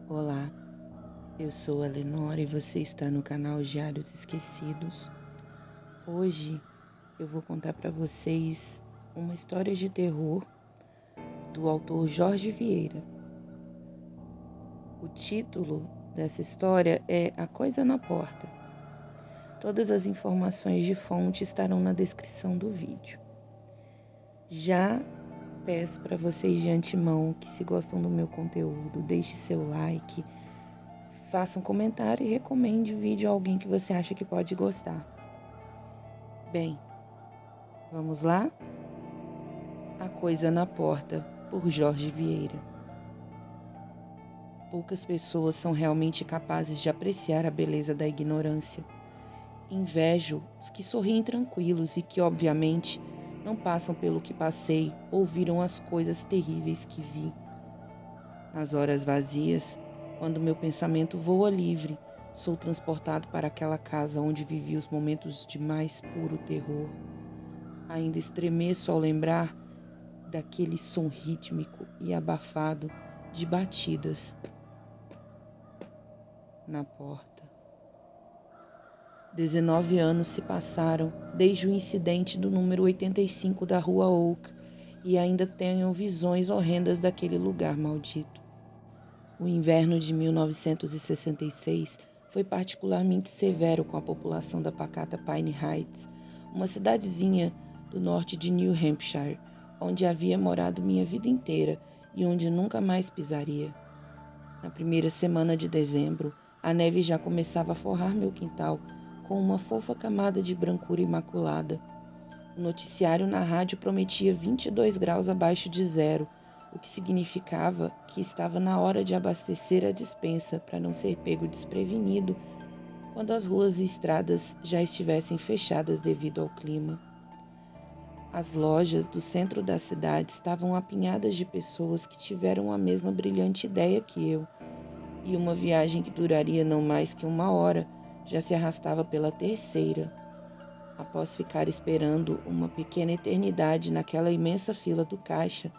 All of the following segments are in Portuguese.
Olá, eu sou a Lenora e você está no canal Diários Esquecidos. Hoje eu vou contar para vocês uma história de terror do autor Jorge Vieira. O título dessa história é A Coisa na Porta. Todas as informações de fonte estarão na descrição do vídeo. Já peço para vocês de antemão que, se gostam do meu conteúdo, deixe seu like, faça um comentário e recomende o vídeo a alguém que você acha que pode gostar. Bem, vamos lá? A Coisa na Porta, por Jorge Vieira. Poucas pessoas são realmente capazes de apreciar a beleza da ignorância. Invejo os que sorriem tranquilos e que, obviamente, não passam pelo que passei ou viram as coisas terríveis que vi. Nas horas vazias, quando meu pensamento voa livre, sou transportado para aquela casa onde vivi os momentos de mais puro terror. Ainda estremeço ao lembrar daquele som rítmico e abafado de batidas na porta. 19 anos se passaram desde o incidente do número 85 da Rua Oak e ainda tenho visões horrendas daquele lugar maldito. O inverno de 1966 foi particularmente severo com a população da pacata Pine Heights, uma cidadezinha do norte de New Hampshire, onde havia morado minha vida inteira e onde nunca mais pisaria. Na primeira semana de dezembro, a neve já começava a forrar meu quintal com uma fofa camada de brancura imaculada. O noticiário na rádio prometia 22 graus abaixo de zero, o que significava que estava na hora de abastecer a despensa para não ser pego desprevenido quando as ruas e estradas já estivessem fechadas devido ao clima. As lojas do centro da cidade estavam apinhadas de pessoas que tiveram a mesma brilhante ideia que eu, e uma viagem que duraria não mais que 1 hora já se arrastava pela terceira. Após ficar esperando uma pequena eternidade naquela imensa fila do caixa,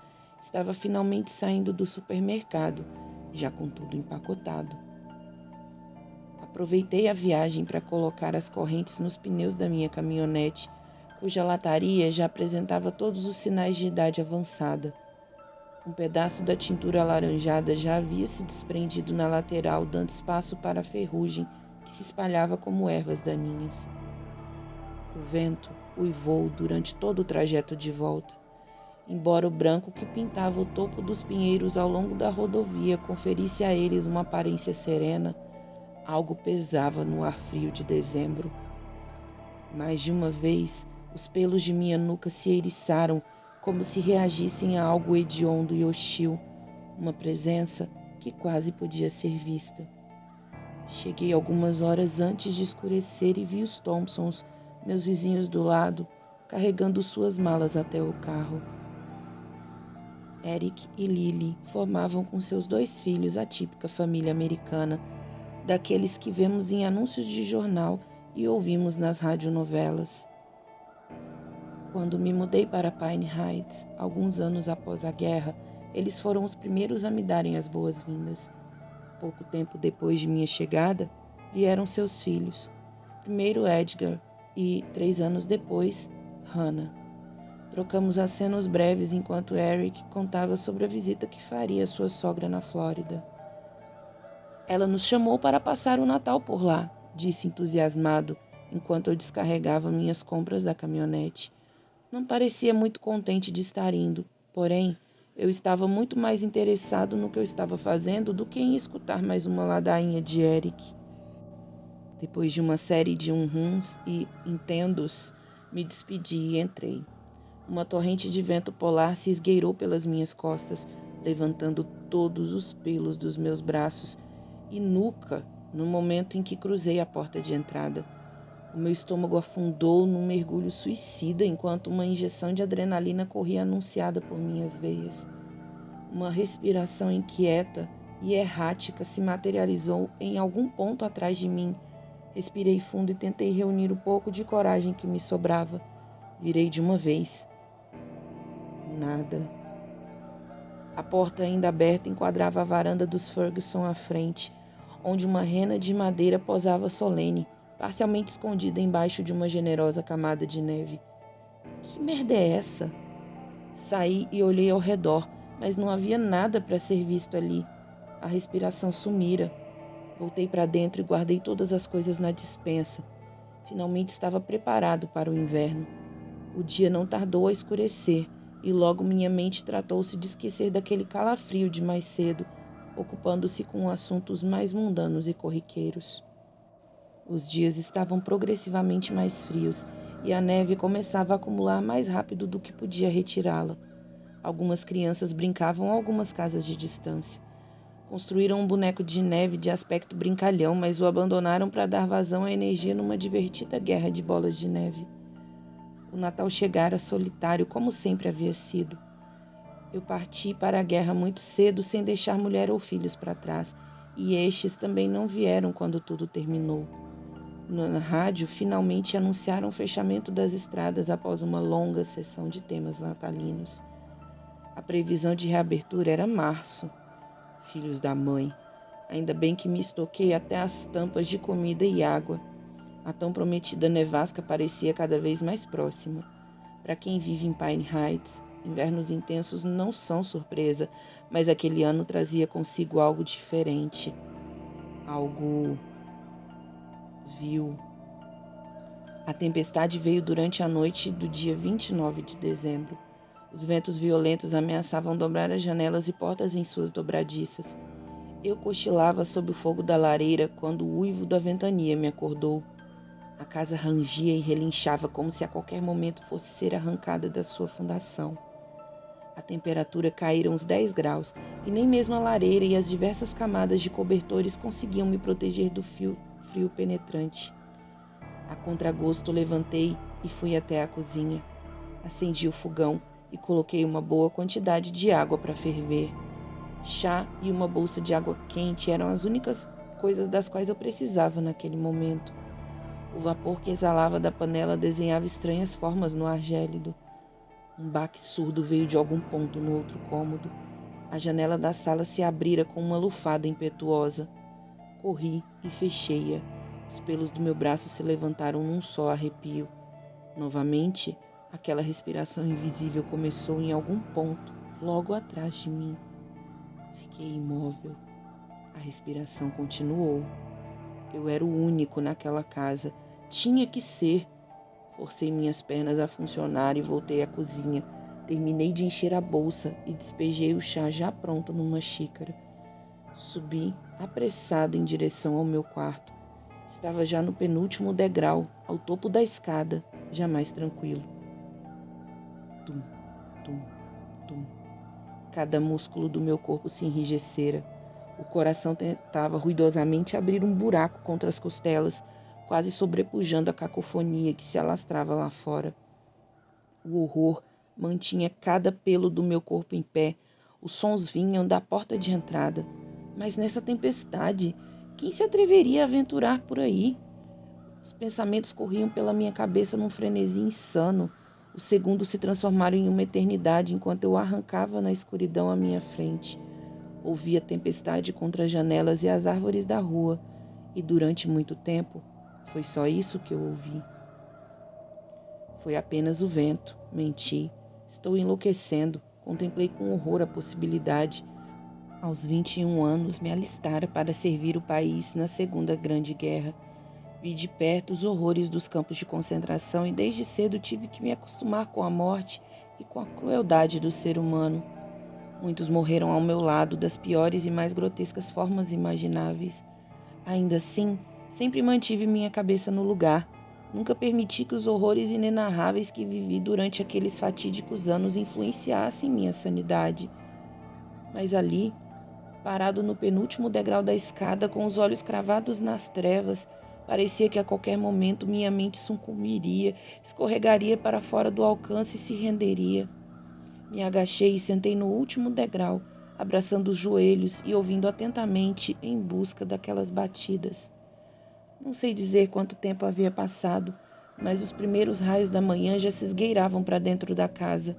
estava finalmente saindo do supermercado, já com tudo empacotado. Aproveitei a viagem para colocar as correntes nos pneus da minha caminhonete, cuja lataria já apresentava todos os sinais de idade avançada. Um pedaço da tintura alaranjada já havia se desprendido na lateral, dando espaço para a ferrugem que se espalhava como ervas daninhas. O vento uivou durante todo o trajeto de volta. Embora o branco que pintava o topo dos pinheiros ao longo da rodovia conferisse a eles uma aparência serena, algo pesava no ar frio de dezembro. Mais de uma vez, os pelos de minha nuca se eriçaram como se reagissem a algo hediondo e hostil, uma presença que quase podia ser vista. Cheguei algumas horas antes de escurecer e vi os Thompsons, meus vizinhos do lado, carregando suas malas até o carro. Eric e Lily formavam com seus 2 filhos a típica família americana, daqueles que vemos em anúncios de jornal e ouvimos nas radionovelas. Quando me mudei para Pine Heights, alguns anos após a guerra, eles foram os primeiros a me darem as boas-vindas. Pouco tempo depois de minha chegada, vieram seus filhos. Primeiro Edgar e, 3 anos depois, Hannah. Trocamos acenos breves enquanto Eric contava sobre a visita que faria à sua sogra na Flórida. Ela nos chamou para passar o Natal por lá, disse entusiasmado, enquanto eu descarregava minhas compras da caminhonete. Não parecia muito contente de estar indo, porém, eu estava muito mais interessado no que eu estava fazendo do que em escutar mais uma ladainha de Eric. Depois de uma série de uhums e entendos, me despedi e entrei. Uma torrente de vento polar se esgueirou pelas minhas costas, levantando todos os pelos dos meus braços e nuca no momento em que cruzei a porta de entrada. O meu estômago afundou num mergulho suicida enquanto uma injeção de adrenalina corria anunciada por minhas veias. Uma respiração inquieta e errática se materializou em algum ponto atrás de mim. Respirei fundo e tentei reunir o pouco de coragem que me sobrava. Virei de uma vez. Nada. A porta ainda aberta enquadrava a varanda dos Ferguson à frente, onde uma rena de madeira posava solene, parcialmente escondida embaixo de uma generosa camada de neve. Que merda é essa? Saí e olhei ao redor, mas não havia nada para ser visto ali. A respiração sumira. Voltei para dentro e guardei todas as coisas na despensa. Finalmente estava preparado para o inverno. O dia não tardou a escurecer, e logo minha mente tratou-se de esquecer daquele calafrio de mais cedo, ocupando-se com assuntos mais mundanos e corriqueiros. Os dias estavam progressivamente mais frios, e a neve começava a acumular mais rápido do que podia retirá-la. Algumas crianças brincavam a algumas casas de distância. Construíram um boneco de neve de aspecto brincalhão, mas o abandonaram para dar vazão à energia numa divertida guerra de bolas de neve. O Natal chegara solitário, como sempre havia sido. Eu parti para a guerra muito cedo, sem deixar mulher ou filhos para trás, e estes também não vieram quando tudo terminou. Na rádio, finalmente anunciaram o fechamento das estradas após uma longa sessão de temas natalinos. A previsão de reabertura era março. Filhos da mãe. Ainda bem que me estoquei até as tampas de comida e água. A tão prometida nevasca parecia cada vez mais próxima. Para quem vive em Pine Heights, invernos intensos não são surpresa, mas aquele ano trazia consigo algo diferente. Algo vil. A tempestade veio durante a noite do dia 29 de dezembro. Os ventos violentos ameaçavam dobrar as janelas e portas em suas dobradiças. Eu cochilava sob o fogo da lareira quando o uivo da ventania me acordou. A casa rangia e relinchava como se a qualquer momento fosse ser arrancada da sua fundação. A temperatura caíra uns 10 graus e nem mesmo a lareira e as diversas camadas de cobertores conseguiam me proteger do frio penetrante. A contragosto levantei e fui até a cozinha. Acendi o fogão e coloquei uma boa quantidade de água para ferver. Chá e uma bolsa de água quente eram as únicas coisas das quais eu precisava naquele momento. O vapor que exalava da panela desenhava estranhas formas no ar gélido. Um baque surdo veio de algum ponto no outro cômodo. A janela da sala se abrira com uma lufada impetuosa. Corri e fechei-a. Os pelos do meu braço se levantaram num só arrepio. Novamente, aquela respiração invisível começou em algum ponto, logo atrás de mim. Fiquei imóvel. A respiração continuou. Eu era o único naquela casa. Tinha que ser. Forcei minhas pernas a funcionar e voltei à cozinha. Terminei de encher a bolsa e despejei o chá já pronto numa xícara. Subi, apressado, em direção ao meu quarto. Estava já no penúltimo degrau, ao topo da escada, já mais tranquilo. Tum, tum, tum. Cada músculo do meu corpo se enrijecera. O coração tentava ruidosamente abrir um buraco contra as costelas, quase sobrepujando a cacofonia que se alastrava lá fora. O horror mantinha cada pelo do meu corpo em pé. Os sons vinham da porta de entrada. Mas nessa tempestade, quem se atreveria a aventurar por aí? Os pensamentos corriam pela minha cabeça num frenesi insano. Os segundos se transformaram em uma eternidade enquanto eu arrancava na escuridão à minha frente. Ouvi a tempestade contra as janelas e as árvores da rua, e durante muito tempo foi só isso que eu ouvi. Foi apenas o vento, menti. Estou enlouquecendo. Contemplei com horror a possibilidade. Aos 21 anos, me alistara para servir o país na Segunda Grande Guerra. Vi de perto os horrores dos campos de concentração e desde cedo tive que me acostumar com a morte e com a crueldade do ser humano. Muitos morreram ao meu lado das piores e mais grotescas formas imagináveis. Ainda assim, sempre mantive minha cabeça no lugar. Nunca permiti que os horrores inenarráveis que vivi durante aqueles fatídicos anos influenciassem minha sanidade. Mas ali, parado no penúltimo degrau da escada, com os olhos cravados nas trevas, parecia que a qualquer momento minha mente sucumbiria, escorregaria para fora do alcance e se renderia. Me agachei e sentei no último degrau, abraçando os joelhos e ouvindo atentamente em busca daquelas batidas. Não sei dizer quanto tempo havia passado, mas os primeiros raios da manhã já se esgueiravam para dentro da casa.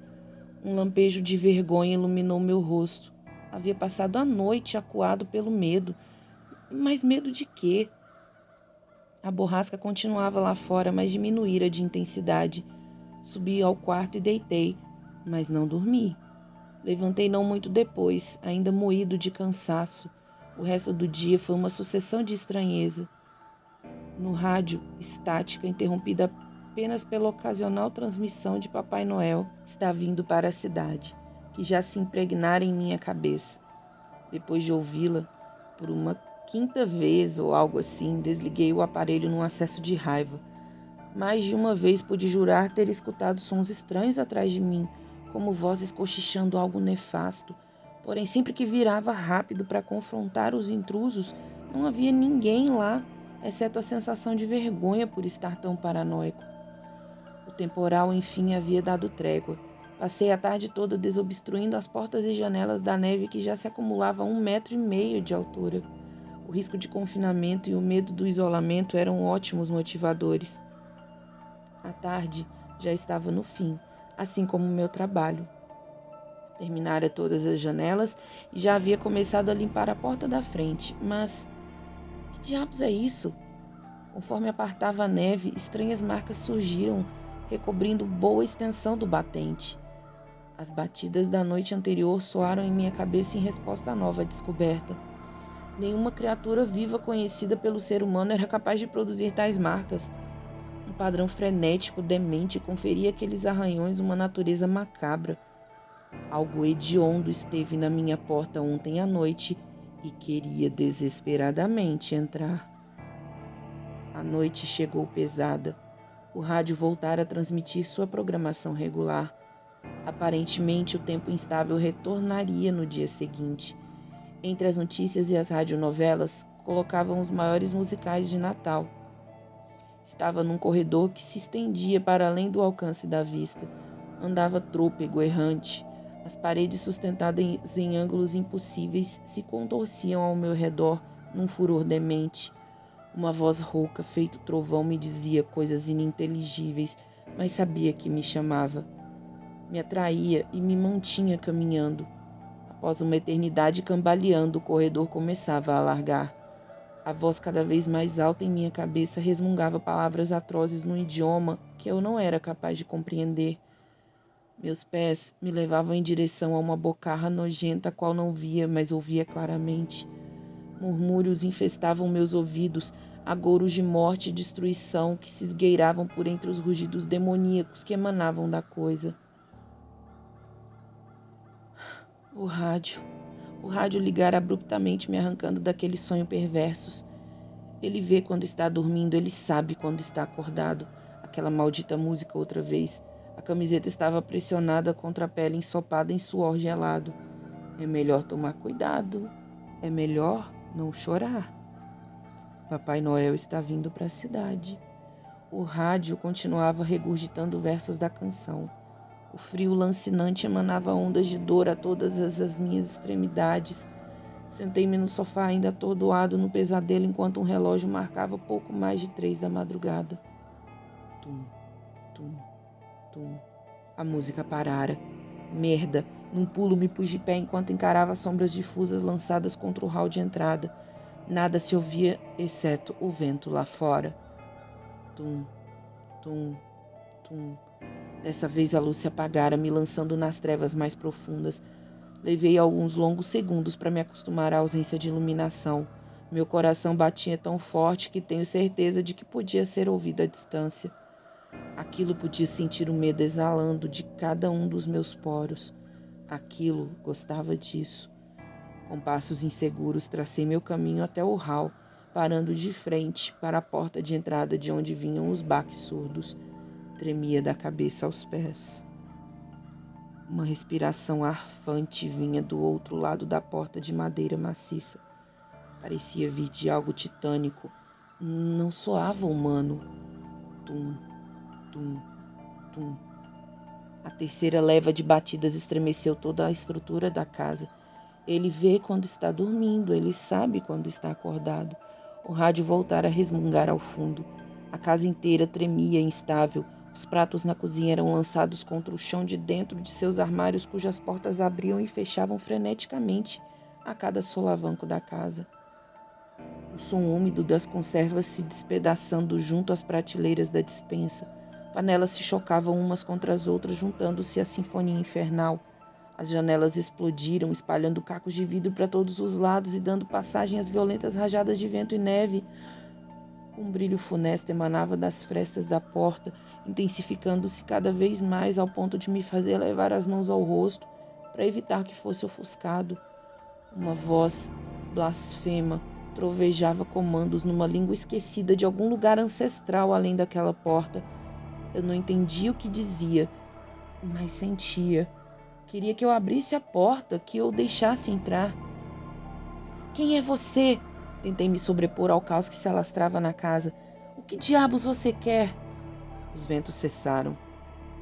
Um lampejo de vergonha iluminou meu rosto. Havia passado a noite acuado pelo medo. Mas medo de quê? A borrasca continuava lá fora, mas diminuíra de intensidade. Subi ao quarto e deitei, mas não dormi. Levantei não muito depois, ainda moído de cansaço. O resto do dia foi uma sucessão de estranheza. No rádio, estática, interrompida apenas pela ocasional transmissão de Papai Noel, está vindo para a cidade, que já se impregnara em minha cabeça. Depois de ouvi-la, por uma quinta vez ou algo assim, desliguei o aparelho num acesso de raiva. Mais de uma vez pude jurar ter escutado sons estranhos atrás de mim, como vozes cochichando algo nefasto. Porém, sempre que virava rápido para confrontar os intrusos, não havia ninguém lá, exceto a sensação de vergonha por estar tão paranoico. O temporal, enfim, havia dado trégua. Passei a tarde toda desobstruindo as portas e janelas da neve que já se acumulava a 1,5 metros de altura. O risco de confinamento e o medo do isolamento eram ótimos motivadores. A tarde já estava no fim, assim como o meu trabalho. Terminara todas as janelas e já havia começado a limpar a porta da frente, mas que diabos é isso? Conforme apartava a neve, estranhas marcas surgiram, recobrindo boa extensão do batente. As batidas da noite anterior soaram em minha cabeça em resposta à nova descoberta. Nenhuma criatura viva conhecida pelo ser humano era capaz de produzir tais marcas. Um padrão frenético, demente, conferia àqueles arranhões uma natureza macabra. Algo hediondo esteve na minha porta ontem à noite e queria desesperadamente entrar. A noite chegou pesada. O rádio voltara a transmitir sua programação regular. Aparentemente, o tempo instável retornaria no dia seguinte. Entre as notícias e as radionovelas, colocavam os maiores musicais de Natal. Estava num corredor que se estendia para além do alcance da vista. Andava trôpego, errante. As paredes sustentadas em ângulos impossíveis se contorciam ao meu redor num furor demente. Uma voz rouca, feito trovão, me dizia coisas ininteligíveis, mas sabia que me chamava. Me atraía e me mantinha caminhando. Após uma eternidade cambaleando, o corredor começava a alargar. A voz cada vez mais alta em minha cabeça resmungava palavras atrozes num idioma que eu não era capaz de compreender. Meus pés me levavam em direção a uma bocarra nojenta, a qual não via, mas ouvia claramente. Murmúrios infestavam meus ouvidos, agouros de morte e destruição que se esgueiravam por entre os rugidos demoníacos que emanavam da coisa. O rádio. O rádio ligara abruptamente, me arrancando daquele sonho perversos. Ele vê quando está dormindo, ele sabe quando está acordado. Aquela maldita música outra vez. A camiseta estava pressionada contra a pele ensopada em suor gelado. É melhor tomar cuidado. É melhor não chorar. Papai Noel está vindo para a cidade. O rádio continuava regurgitando versos da canção. O frio lancinante emanava ondas de dor a todas as minhas extremidades. Sentei-me no sofá ainda atordoado no pesadelo enquanto um relógio marcava pouco mais de 3 da madrugada. Tum, tum, tum. A música parara. Merda! Num pulo me pus de pé enquanto encarava as sombras difusas lançadas contra o hall de entrada. Nada se ouvia exceto o vento lá fora. Tum, tum, tum. Dessa vez a luz se apagara, me lançando nas trevas mais profundas. Levei alguns longos segundos para me acostumar à ausência de iluminação. Meu coração batia tão forte que tenho certeza de que podia ser ouvido à distância. Aquilo podia sentir o medo exalando de cada um dos meus poros. Aquilo gostava disso. Com passos inseguros, tracei meu caminho até o hall, parando de frente para a porta de entrada de onde vinham os baques surdos. Tremia da cabeça aos pés. Uma respiração arfante vinha do outro lado da porta de madeira maciça. Parecia vir de algo titânico. Não soava humano. Tum, tum, tum. A terceira leva de batidas estremeceu toda a estrutura da casa. Ele vê quando está dormindo, ele sabe quando está acordado. O rádio voltara a resmungar ao fundo. A casa inteira tremia instável. Os pratos na cozinha eram lançados contra o chão de dentro de seus armários, cujas portas abriam e fechavam freneticamente a cada solavanco da casa. O som úmido das conservas se despedaçando junto às prateleiras da despensa. Panelas se chocavam umas contra as outras, juntando-se à sinfonia infernal. As janelas explodiram, espalhando cacos de vidro para todos os lados e dando passagem às violentas rajadas de vento e neve. Um brilho funesto emanava das frestas da porta, intensificando-se cada vez mais ao ponto de me fazer levar as mãos ao rosto para evitar que fosse ofuscado. Uma voz blasfema trovejava comandos numa língua esquecida de algum lugar ancestral além daquela porta. Eu não entendia o que dizia, mas sentia. Queria que eu abrisse a porta, que eu deixasse entrar. Quem é você? Tentei me sobrepor ao caos que se alastrava na casa. O que diabos você quer? Os ventos cessaram.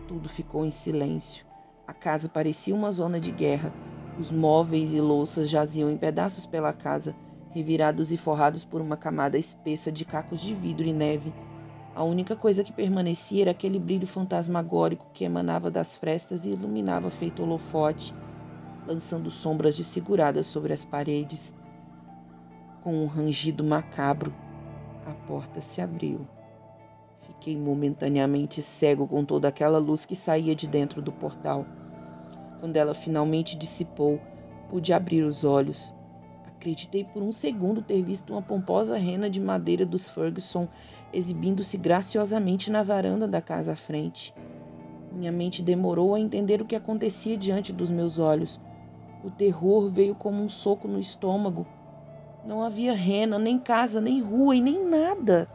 Tudo ficou em silêncio. A casa parecia uma zona de guerra. Os móveis e louças jaziam em pedaços pela casa, revirados e forrados por uma camada espessa de cacos de vidro e neve. A única coisa que permanecia era aquele brilho fantasmagórico que emanava das frestas e iluminava feito holofote, lançando sombras desfiguradas sobre as paredes. Com um rangido macabro, a porta se abriu. Fiquei momentaneamente cego com toda aquela luz que saía de dentro do portal. Quando ela finalmente dissipou, pude abrir os olhos. Acreditei por um segundo ter visto uma pomposa rena de madeira dos Ferguson exibindo-se graciosamente na varanda da casa à frente. Minha mente demorou a entender o que acontecia diante dos meus olhos. O terror veio como um soco no estômago. Não havia rena, nem casa, nem rua e nem nada.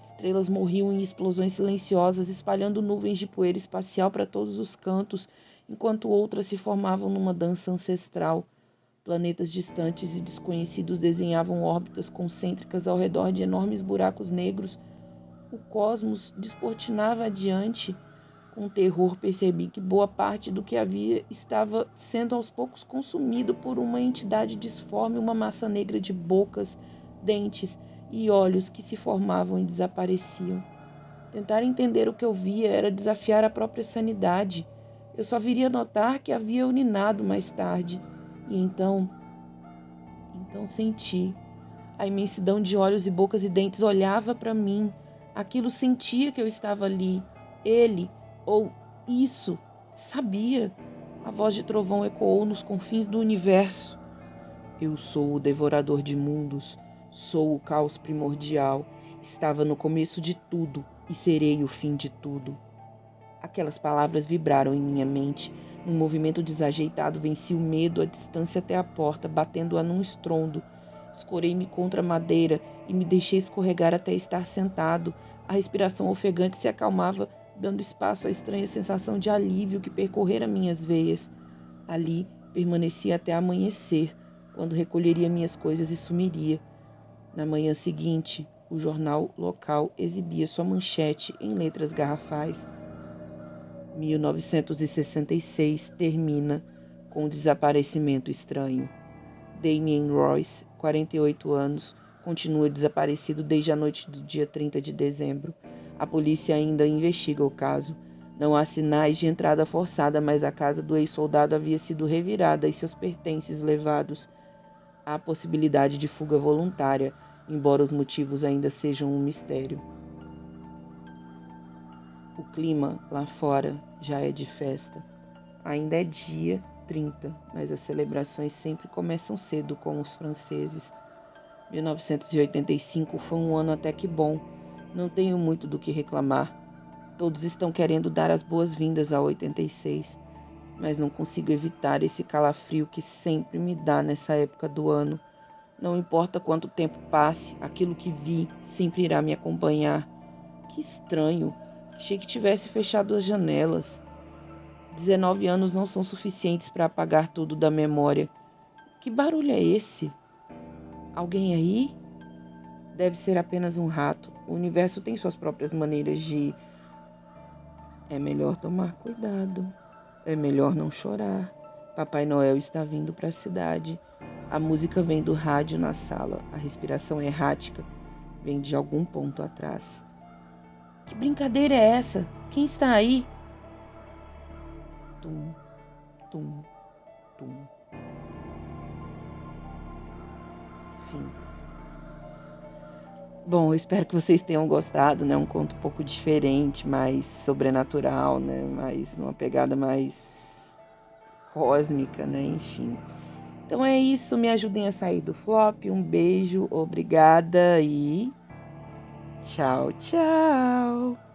Estrelas morriam em explosões silenciosas, espalhando nuvens de poeira espacial para todos os cantos, enquanto outras se formavam numa dança ancestral. Planetas distantes e desconhecidos desenhavam órbitas concêntricas ao redor de enormes buracos negros. O cosmos descortinava adiante. Com terror percebi que boa parte do que havia estava sendo aos poucos consumido por uma entidade disforme, uma massa negra de bocas, dentes e olhos que se formavam e desapareciam. Tentar entender o que eu via era desafiar a própria sanidade. Eu só viria notar que havia urinado mais tarde. E então senti. A imensidão de olhos e bocas e dentes olhava para mim. Aquilo sentia que eu estava ali. Ele, ou isso, sabia. A voz de trovão ecoou nos confins do universo. Eu sou o devorador de mundos, sou o caos primordial. Estava no começo de tudo e serei o fim de tudo. Aquelas palavras vibraram em minha mente. Num movimento desajeitado, venci o medo, a distância até a porta, batendo-a num estrondo. Escorei-me contra a madeira e me deixei escorregar até estar sentado. A respiração ofegante se acalmava, dando espaço à estranha sensação de alívio que percorrera minhas veias. Ali, permaneci até amanhecer, quando recolheria minhas coisas e sumiria. Na manhã seguinte, o jornal local exibia sua manchete em letras garrafais. 1966 termina com um desaparecimento estranho. Damien Royce, 48 anos, continua desaparecido desde a noite do dia 30 de dezembro. A polícia ainda investiga o caso. Não há sinais de entrada forçada, mas a casa do ex-soldado havia sido revirada e seus pertences levados. Há possibilidade de fuga voluntária, embora os motivos ainda sejam um mistério. O clima lá fora já é de festa. Ainda é dia 30, mas as celebrações sempre começam cedo com os franceses. 1985 foi um ano até que bom. Não tenho muito do que reclamar. Todos estão querendo dar as boas-vindas a 86, mas não consigo evitar esse calafrio que sempre me dá nessa época do ano. Não importa quanto tempo passe, aquilo que vi sempre irá me acompanhar. Que estranho. Achei que tivesse fechado as janelas. 19 anos não são suficientes para apagar tudo da memória. Que barulho é esse? Alguém aí? Deve ser apenas um rato. O universo tem suas próprias maneiras de... É melhor tomar cuidado. É melhor não chorar. Papai Noel está vindo para a cidade. A música vem do rádio na sala. A respiração errática vem de algum ponto atrás. Que brincadeira é essa? Quem está aí? Tum, tum, tum. Fim. Bom, eu espero que vocês tenham gostado, né? Um conto um pouco diferente, mais sobrenatural, né? Mais uma pegada mais cósmica, né? Enfim. Então é isso, me ajudem a sair do flop. Um beijo, obrigada e tchau, tchau.